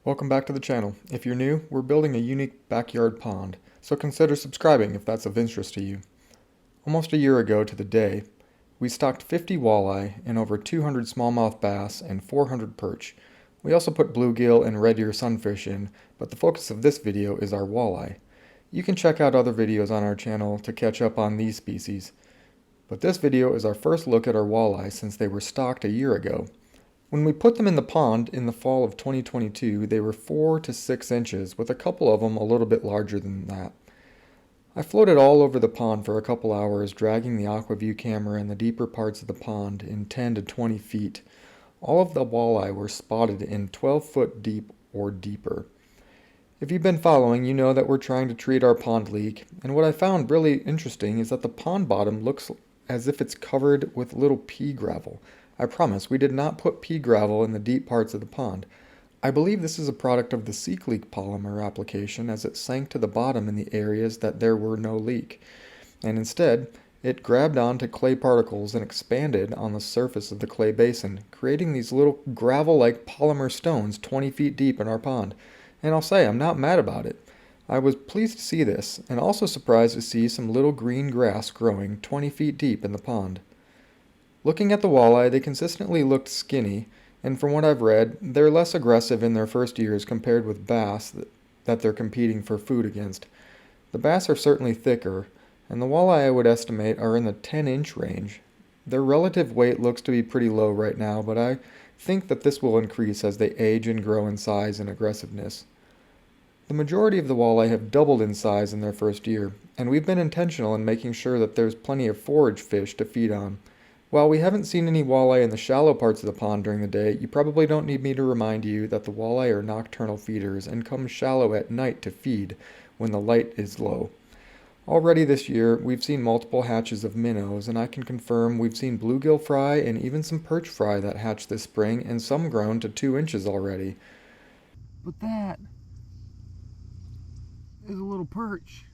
Welcome back to the channel. If you're new, we're building a unique backyard pond, so consider subscribing if that's of interest to you. Almost a year ago to the day, we stocked 50 walleye and over 200 smallmouth bass and 400 perch. We also put bluegill and red ear sunfish in, but the focus of this video is our walleye. You can check out other videos on our channel to catch up on these species. But this video is our first look at our walleye since they were stocked a year ago. When we put them in the pond in the fall of 2022, they were 4 to 6 inches, with a couple of them a little bit larger than that. I floated all over the pond for a couple hours, dragging the Aqua Vu camera in the deeper parts of the pond in 10 to 20 feet. All of the walleye were spotted in 12 foot deep or deeper. If you've been following, you know that we're trying to treat our pond leak, and what I found really interesting is that the pond bottom looks as if it's covered with little pea gravel. I promise, we did not put pea gravel in the deep parts of the pond. I believe this is a product of the seek leak polymer application, as it sank to the bottom in the areas that there were no leak. And instead, it grabbed onto clay particles and expanded on the surface of the clay basin, creating these little gravel-like polymer stones 20 feet deep in our pond. And I'll say, I'm not mad about it. I was pleased to see this, and also surprised to see some little green grass growing 20 feet deep in the pond. Looking at the walleye, they consistently looked skinny, and from what I've read, they're less aggressive in their first years compared with bass that they're competing for food against. The bass are certainly thicker, and the walleye I would estimate are in the 10-inch range. Their relative weight looks to be pretty low right now, but I think that this will increase as they age and grow in size and aggressiveness. The majority of the walleye have doubled in size in their first year, and we've been intentional in making sure that there's plenty of forage fish to feed on. While we haven't seen any walleye in the shallow parts of the pond during the day, you probably don't need me to remind you that the walleye are nocturnal feeders and come shallow at night to feed when the light is low. Already this year, we've seen multiple hatches of minnows, and I can confirm we've seen bluegill fry and even some perch fry that hatched this spring, and some grown to 2 inches already. But that is a little perch.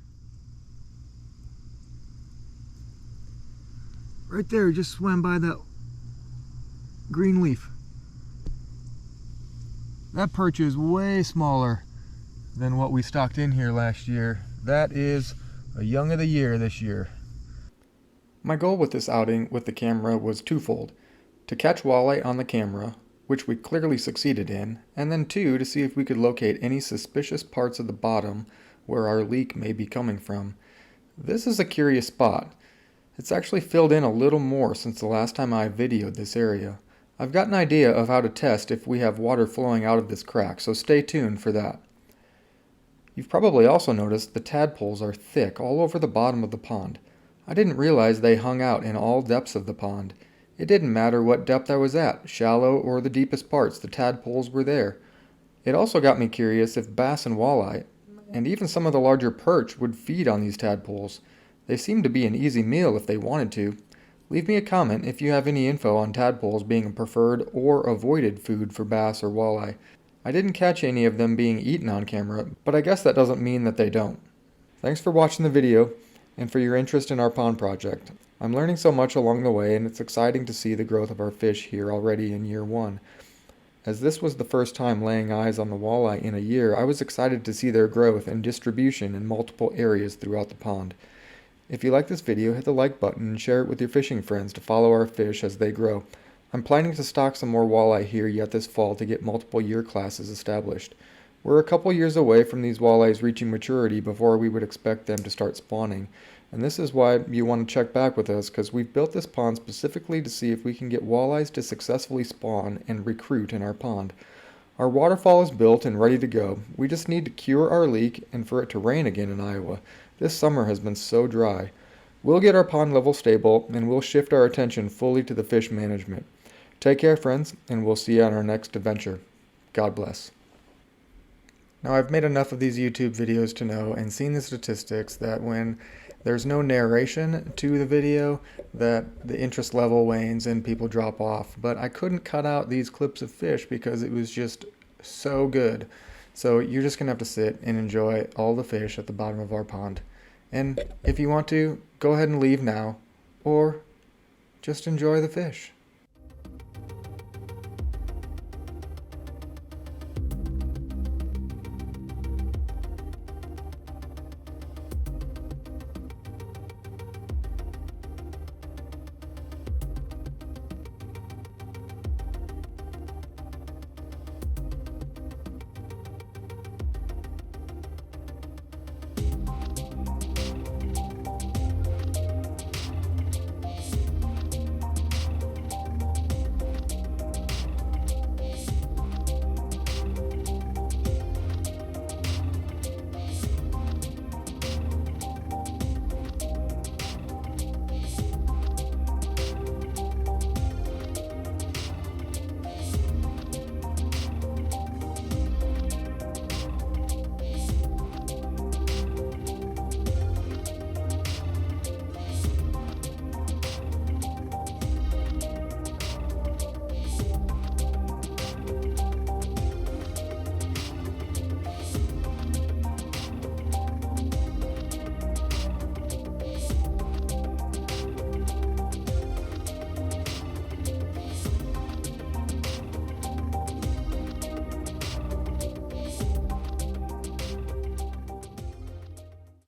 Right there, just swam by that green leaf. That perch is way smaller than what we stocked in here last year. That is a young of the year this year. My goal with this outing with the camera was twofold: to catch walleye on the camera, which we clearly succeeded in, and then two, to see if we could locate any suspicious parts of the bottom where our leak may be coming from. This is a curious spot. It's actually filled in a little more since the last time I videoed this area. I've got an idea of how to test if we have water flowing out of this crack, so stay tuned for that. You've probably also noticed the tadpoles are thick all over the bottom of the pond. I didn't realize they hung out in all depths of the pond. It didn't matter what depth I was at, shallow or the deepest parts, the tadpoles were there. It also got me curious if bass and walleye, and even some of the larger perch, would feed on these tadpoles. They seem to be an easy meal if they wanted to. Leave me a comment if you have any info on tadpoles being a preferred or avoided food for bass or walleye. I didn't catch any of them being eaten on camera, but I guess that doesn't mean that they don't. Thanks for watching the video and for your interest in our pond project. I'm learning so much along the way, and it's exciting to see the growth of our fish here already in year one. As this was the first time laying eyes on the walleye in a year, I was excited to see their growth and distribution in multiple areas throughout the pond. If you like this video, hit the like button and share it with your fishing friends to follow our fish as they grow. I'm planning to stock some more walleye here yet this fall to get multiple year classes established. We're a couple years away from these walleyes reaching maturity before we would expect them to start spawning. And this is why you want to check back with us, because we've built this pond specifically to see if we can get walleyes to successfully spawn and recruit in our pond. Our waterfall is built and ready to go. We just need to cure our leak and for it to rain again in Iowa. This summer has been so dry. We'll get our pond level stable, and we'll shift our attention fully to the fish management. Take care, friends, and we'll see you on our next adventure. God bless. Now, I've made enough of these YouTube videos to know and seen the statistics that when there's no narration to the video, that the interest level wanes and people drop off. But I couldn't cut out these clips of fish because it was just so good. So you're just going to have to sit and enjoy all the fish at the bottom of our pond. And if you want to, go ahead and leave now, or just enjoy the fish.